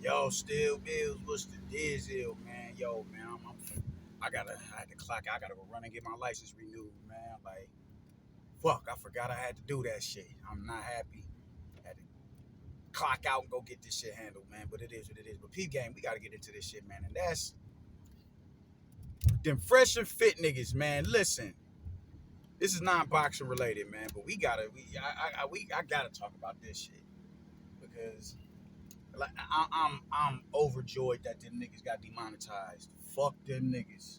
Yo, still bills. What's the deal, man? Yo, man, I had to clock. I gotta go run and get my license renewed, man. Like, fuck, I forgot I had to do that shit. I'm not happy. Had to clock out and go get this shit handled, man. But it is what it is. But P game, we gotta get into this shit, man. And that's them fresh and fit niggas, man. Listen, this is not boxing related, man. But I gotta talk about this shit because like I'm overjoyed that them niggas got demonetized. Fuck them niggas.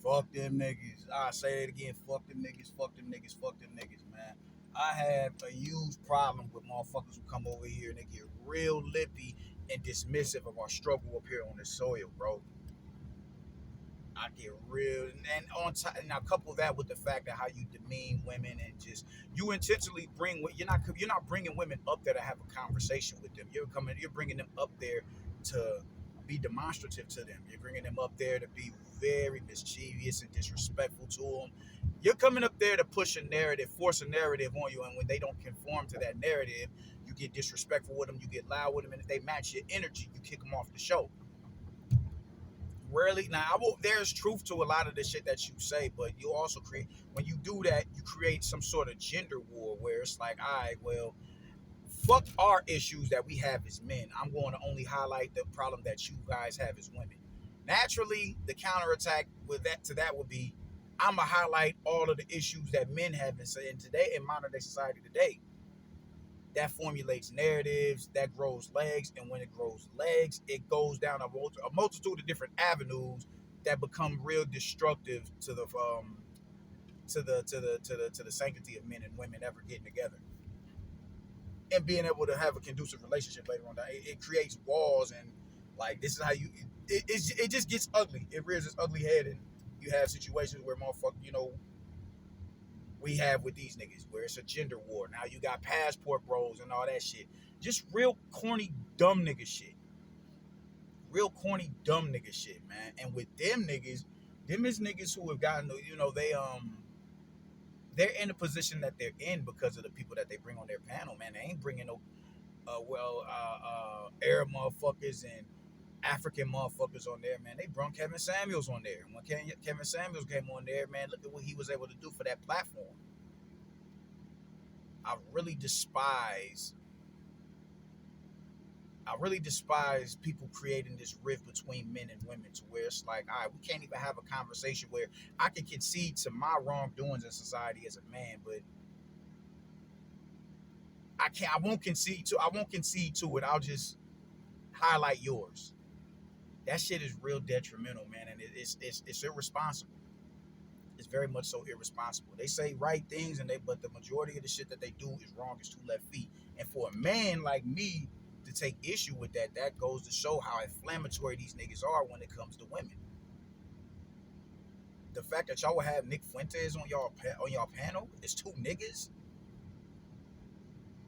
Fuck them niggas. I say it again. Fuck them niggas. Fuck them niggas. Fuck them niggas, man. I have a huge problem with motherfuckers who come over here and they get real lippy and dismissive of our struggle up here on the soil, bro. I get real, and on top, now couple that with the fact that how you demean women and just you intentionally bring you're not bringing women up there to have a conversation with them. You're bringing them up there to be demonstrative to them. You're bringing them up there to be very mischievous and disrespectful to them. You're coming up there to push a narrative, force a narrative on you, and when they don't conform to that narrative, you get disrespectful with them, you get loud with them, and if they match your energy, you kick them off the show. Rarely now I will there's truth to a lot of the shit that you say, but you also create when you do that, you create some sort of gender war where it's like, all right, well, fuck our issues that we have as men. I'm going to only highlight the problem that you guys have as women. Naturally, the counterattack with that to that would be I'm gonna highlight all of the issues that men have been saying today in modern day society today. That formulates narratives, that grows legs, and when it grows legs, it goes down a multitude of different avenues that become real destructive to the sanctity of men and women ever getting together and being able to have a conducive relationship later on. It creates walls and like this is how it just gets ugly. It rears its ugly head, and you have situations where motherfucker, we have with these niggas where it's a gender war. Now you got passport bros and all that shit. Just real corny, dumb nigga shit. Real corny, dumb nigga shit, man. And with them is niggas who have gotten, they're in the position that they're in because of the people that they bring on their panel, man. They ain't bringing no, Arab motherfuckers and African motherfuckers on there, man. They brought Kevin Samuels on there. And when Kevin Samuels came on there, man, look at what he was able to do for that platform. I really despise I really despise people creating this rift between men and women to where it's like, all right, we can't even have a conversation where I can concede to my wrongdoings in society as a man, but I won't concede to it. I'll just highlight yours. That shit is real detrimental, man, and it's irresponsible. It's very much so irresponsible. They say right things, but the majority of the shit that they do is wrong as two left feet. And for a man like me to take issue with that, that goes to show how inflammatory these niggas are when it comes to women. The fact that y'all would have Nick Fuentes on y'all panel is two niggas,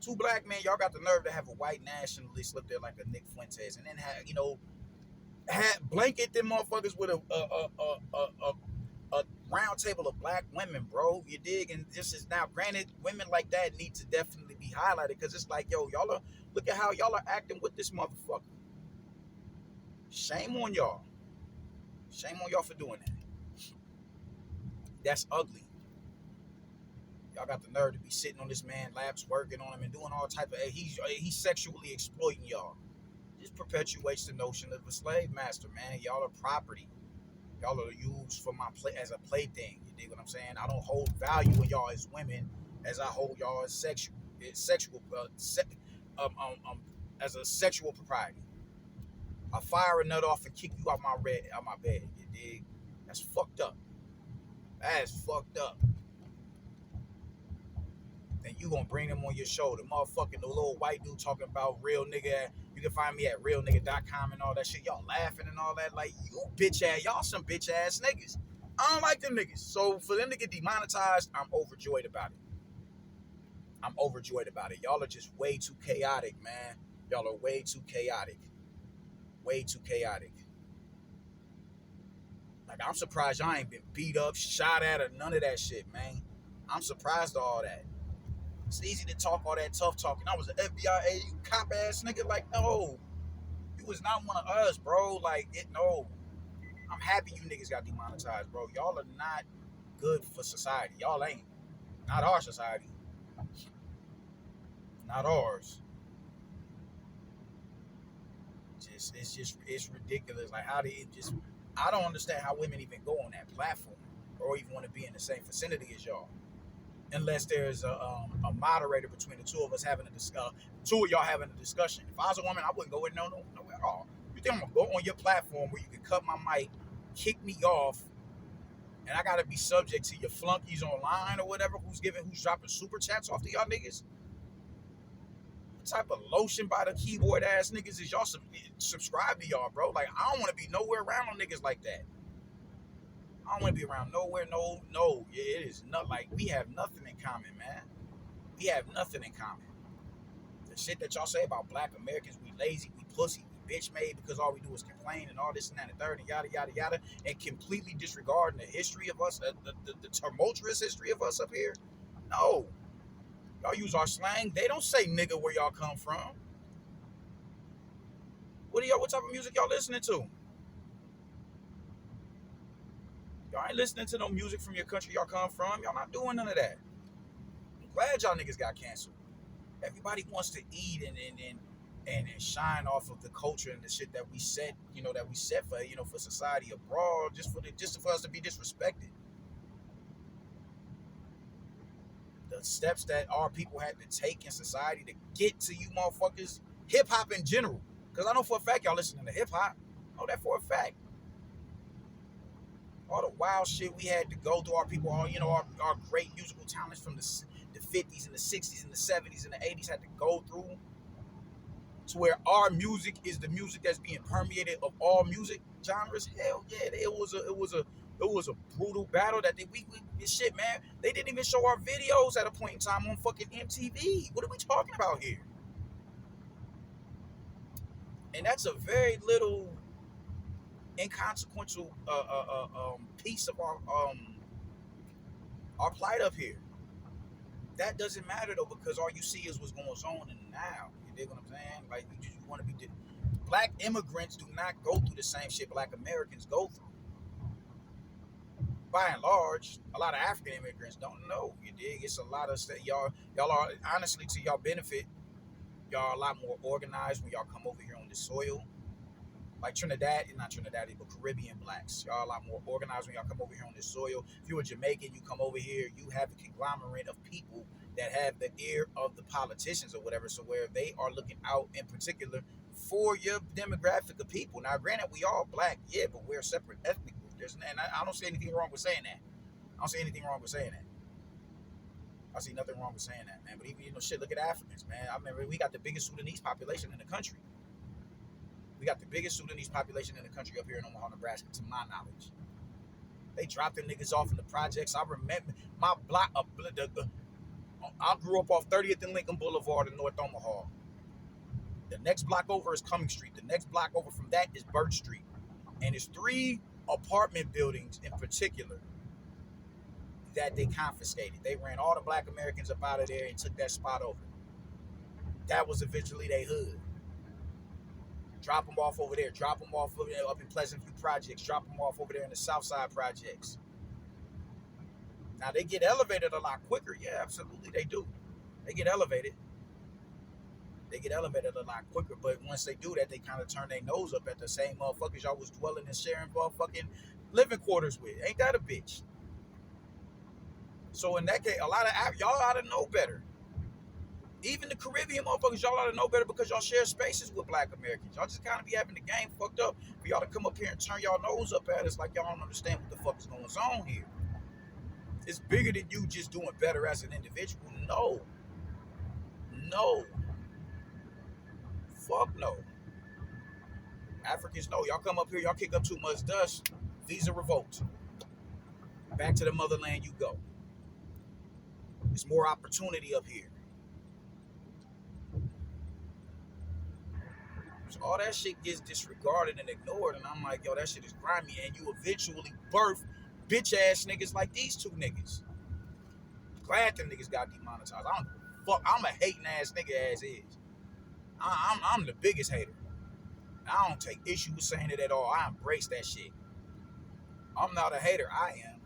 two black men. Y'all got the nerve to have a white nationalist up there like a Nick Fuentes, and then blanket them motherfuckers with a round table of black women, bro. You dig? And this is now granted, women like that need to definitely be highlighted because it's like, yo, look at how y'all are acting with this motherfucker. Shame on y'all. Shame on y'all for doing that. That's ugly. Y'all got the nerve to be sitting on this man's laps, working on him, and doing all type of. He's sexually exploiting y'all. Just perpetuates the notion of a slave master, man. Y'all are property. Y'all are used for my play as a plaything. You dig what I'm saying? I don't hold value in y'all as women as I hold y'all as as a sexual propriety. I fire a nut off and kick you out my bed. You dig? That's fucked up. That is fucked up. Then you gonna bring them on your show. The little white dude talking about real nigga. You can find me at realnigga.com and all that shit. Y'all laughing and all that. Like, you bitch ass, y'all some bitch ass niggas. I don't like them niggas. So for them to get demonetized, I'm overjoyed about it. I'm overjoyed about it. Y'all are just way too chaotic, man. Y'all are way too chaotic. Way too chaotic. Like, I'm surprised y'all ain't been beat up, shot at, or none of that shit, man. I'm surprised of all that. It's easy to talk all that tough talking. I was an FBI, you cop ass nigga. Like, no. You was not one of us, bro. Like, no. I'm happy you niggas got demonetized, bro. Y'all are not good for society. Y'all ain't. Not our society. Not ours. It's ridiculous. Like, how they just, I don't understand how women even go on that platform or even want to be in the same vicinity as y'all, unless there's a moderator between the two of us having a two of y'all having a discussion. If I was a woman, I wouldn't go in no at all. You think I'm gonna go on your platform where you can cut my mic, kick me off, and I gotta be subject to your flunkies online or whatever? Who's dropping super chats off to y'all niggas? What type of lotion by the keyboard ass niggas is y'all subscribe to y'all, bro? Like, I don't want to be nowhere around no niggas like that. I don't want to be around nowhere. No. Yeah, it is not like we have nothing in common, man. We have nothing in common. The shit that y'all say about black Americans, we lazy, we pussy, we bitch made because all we do is complain and all this and that and third and yada yada yada, and completely disregarding the history of us, the tumultuous history of us up here. No, y'all use our slang. They don't say nigga where y'all come from. What type of music y'all listening to? Y'all ain't listening to no music from your country y'all come from. Y'all not doing none of that. I'm glad y'all niggas got canceled. Everybody wants to eat and shine off of the culture and the shit that we set, for, for society abroad, just for us to be disrespected. The steps that our people had to take in society to get to you motherfuckers, hip hop in general. Because I know for a fact y'all listening to hip hop. I know that for a fact. All the wild shit we had to go through, our people, our great musical talents from the 50s and the 60s and the 70s and the 80s had to go through to where our music is the music that's being permeated of all music genres. Hell yeah, it was a brutal battle that shit, man. They didn't even show our videos at a point in time on fucking MTV. What are we talking about here? And that's a very little inconsequential piece of our plight up here. That doesn't matter though, because all you see is what's going on in the now. You dig what I'm saying? Like, you want to be. Black immigrants do not go through the same shit Black Americans go through. By and large, a lot of African immigrants don't know. You dig? It's a lot of stuff. Y'all are, honestly, to y'all benefit, y'all are a lot more organized when y'all come over here on this soil. Like not Trinidad, but Caribbean blacks. Y'all a lot more organized when y'all come over here on this soil. If you're a Jamaican, you come over here, you have a conglomerate of people that have the ear of the politicians or whatever, so where they are looking out in particular for your demographic of people. Now, granted, we all black, yeah, but we're a separate ethnic group. And I don't see anything wrong with saying that. I don't see anything wrong with saying that. I see nothing wrong with saying that, man. But even, shit, look at Africans, man. I remember we got the biggest Sudanese population in the country. We got the biggest Sudanese population in the country up here in Omaha, Nebraska, to my knowledge. They dropped them niggas off in the projects. I remember my block, I grew up off 30th and Lincoln Boulevard in North Omaha. The next block over is Cumming Street. The next block over from that is Birch Street. And it's 3 apartment buildings in particular that they confiscated. They ran all the Black Americans up out of there and took that spot over. That was eventually their hood. Drop them off over there. Drop them off over there up in Pleasant View Projects. Drop them off over there in the Southside Projects. Now, they get elevated a lot quicker. Yeah, absolutely, they do. They get elevated. They get elevated a lot quicker, but once they do that, they kind of turn their nose up at the same motherfuckers y'all was dwelling and sharing motherfucking living quarters with. Ain't that a bitch? So in that case, a lot of y'all ought to know better. Even the Caribbean motherfuckers, y'all ought to know better because y'all share spaces with Black Americans. Y'all just kind of be having the game fucked up for y'all to come up here and turn y'all nose up at us like y'all don't understand what the fuck is going on here. It's bigger than you just doing better as an individual. No. Fuck no. Africans, no. Y'all come up here, y'all kick up too much dust. Visa revoked. Back to the motherland you go. There's more opportunity up here. So all that shit gets disregarded and ignored, and I'm like, yo, that shit is grimy, and you eventually birth bitch ass niggas like these 2 niggas. Glad them niggas got demonetized. I don't fuck. I'm a hating ass nigga as is. I'm the biggest hater. I don't take issue with saying it at all. I embrace that shit. I'm not a hater. I am.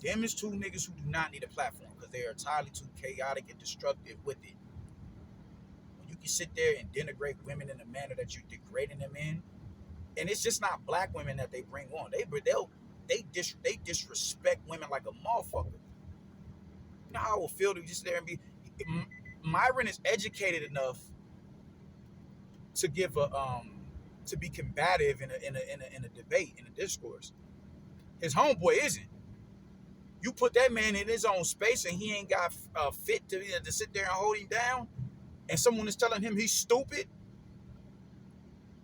Them is two niggas who do not need a platform because they are entirely too chaotic and destructive with it. When you can sit there and denigrate women in the manner that you're degrading them in, and it's just not black women that they bring on. They disrespect women like a motherfucker. You know how I will feel to just there and be. Myron is educated enough to give a to be combative in a debate, in a discourse. His homeboy isn't. You put that man in his own space and he ain't got fit to sit there and hold him down, and someone is telling him he's stupid,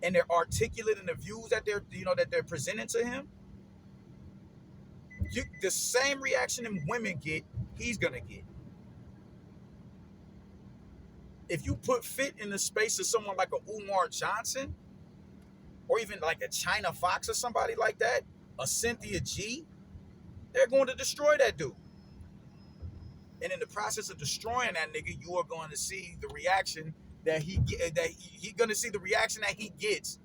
and they're articulate in the views that they're presenting to him. The same reaction them women get, he's gonna get. If you put fit in the space of someone like a Umar Johnson, or even like a China Fox or somebody like that, a Cynthia G, they're going to destroy that dude. And in the process of destroying that nigga, you are going to see the reaction that he's going to see the reaction that he gets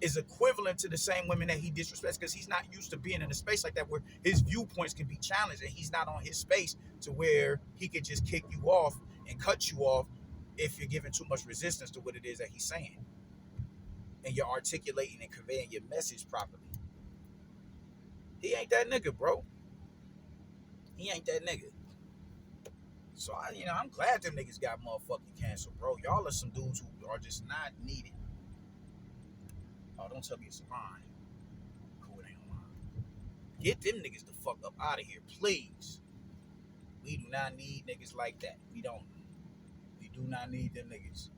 is equivalent to the same women that he disrespects because he's not used to being in a space like that where his viewpoints can be challenged and he's not on his space to where he could just kick you off and cut you off if you're giving too much resistance to what it is that he's saying and you're articulating and conveying your message properly. He ain't that nigga, bro. He ain't that nigga. So I'm glad them niggas got motherfucking canceled, bro. Y'all are some dudes who are just not needed. Oh, don't tell me it's mine. Cool, it ain't mine. Get them niggas the fuck up out of here, please. We do not need niggas like that. We don't. We do not need them niggas.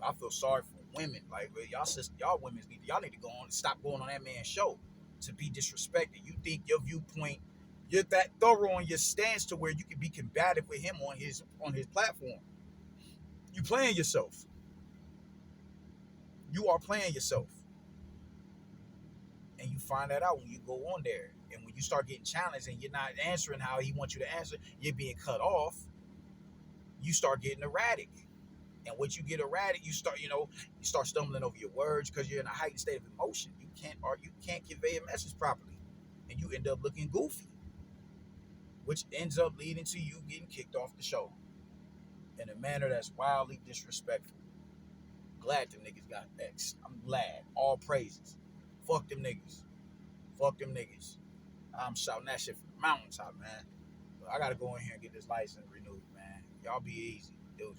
I feel sorry for women. Like, y'all women need to go on and stop going on that man's show to be disrespected. You think your viewpoint, you're that thorough on your stance to where you can be combative with him on his platform. You playing yourself. You are playing yourself. And you find that out when you go on there. And when you start getting challenged and you're not answering how he wants you to answer, you're being cut off, you start getting erratic. And once you get erratic, you start stumbling over your words because you're in a heightened state of emotion. You can't convey a message properly. And you end up looking goofy. Which ends up leading to you getting kicked off the show. In a manner that's wildly disrespectful. Glad them niggas got X. I'm glad. All praises. Fuck them niggas. Fuck them niggas. I'm shouting that shit from the mountaintop, man. But I gotta go in here and get this license renewed, man. Y'all be easy, dude.